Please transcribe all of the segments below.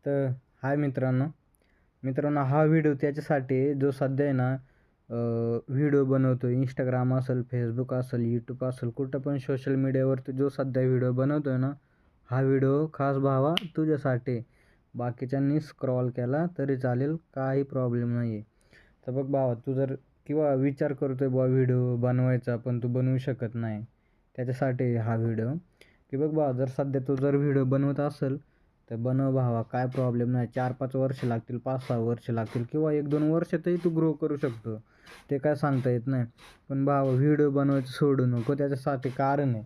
तर हाय मित्रांनो हा व्हिडिओ त्याच्यासाठी आहे जो सध्या आहे ना व्हिडिओ बनवतो. इंस्टाग्राम असेल, फेसबुक असेल, यूट्यूब असेल, कुठं पण सोशल मीडियावरती जो सध्या व्हिडिओ बनवतो आहे ना, हा व्हिडिओ खास भावा तुझ्यासाठी आहे. बाकीच्यांनी स्क्रॉल केला तरी चालेल, काही प्रॉब्लेम नाही आहे. तर बघ भावा, तू जर किंवा विचार करतोय बुवा व्हिडिओ बनवायचा पण तू बनवू शकत नाही, त्याच्यासाठी हा व्हिडिओ. की बघ भावा, जर सध्या तू जर व्हिडिओ बनवत असेल तर बनव भावा, काय प्रॉब्लेम नाही. 4-5 वर्ष लागतील, 5-6 वर्ष लागतील किंवा 1-2 वर्षातही तू ग्रो करू शकतो, ते काय सांगता येत नाही. पण भावा, व्हिडिओ बनवायचं सोडू नको. त्याच्यासाठी कारण आहे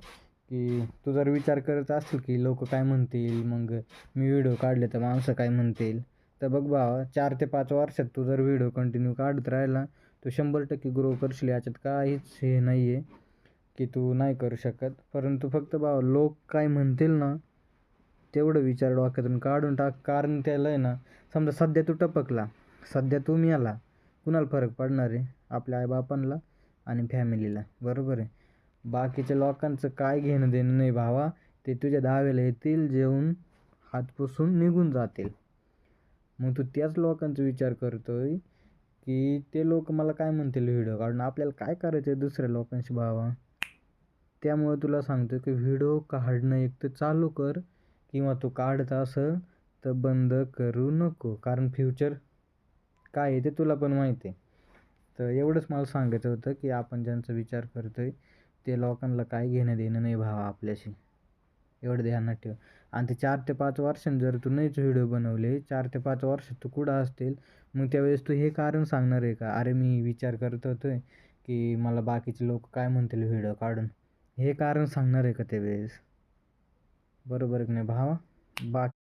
की तू जर विचार करत असतील की लोक काय म्हणतील, मग मी व्हिडिओ काढले तर माणसं काय म्हणतील. तर बघ भावा, 4 ते 5 वर्षात तू जर व्हिडिओ कंटिन्यू काढत राहिला तू 100% ग्रो करशील. याच्यात काहीच हे नाही आहे की तू नाही करू शकत. परंतु फक्त भावा, लोक काय म्हणतील ना तेवढं विचार डोक्यातून काढून टाक. कारण त्याला आहे ना, समजा सध्या तू टपकला, सध्या तू मिळाला, कुणाला फरक पडणार आहे? आपल्या आईबापांना आणि फॅमिलीला, बरोबर आहे. बाकीच्या लोकांचं काय घेणं देणं नाही भावा. ते तुझ्या दाव्याला येतील, जेवून हात पुसून निघून जातील. मग तू त्याच लोकांचा विचार करतोय की ते लोक मला काय म्हणतील व्हिडिओ काढून. आपल्याला काय करायचं आहे दुसऱ्या लोकांशी भावा. त्यामुळे तुला सांगतो की व्हिडिओ काढणं एक तर चालू कर, किंवा तू काढत असेल तर बंद करू नको. कारण फ्युचर काय आहे ते तुला पण माहिती आहे. तर एवढंच मला सांगायचं होतं की आपण ज्यांचा विचार करतोय ते लोकांना काय घेणं देणं नाही भावा आपल्याशी. एवढं ध्यानात ठेव. आणि ते 4 ते 5 वर्षांनी जर तू नाहीच व्हिडिओ बनवले, 4 ते 5 वर्षात तू कुठं असतील, मग त्यावेळेस तू हे कारण सांगणार आहे का, अरे मी विचार करत होतोय की मला बाकीचे लोक काय म्हणतील व्हिडिओ काढून. हे कारण सांगणार आहे का त्यावेळेस? बरोबर आहे की नाही भावा? बाकी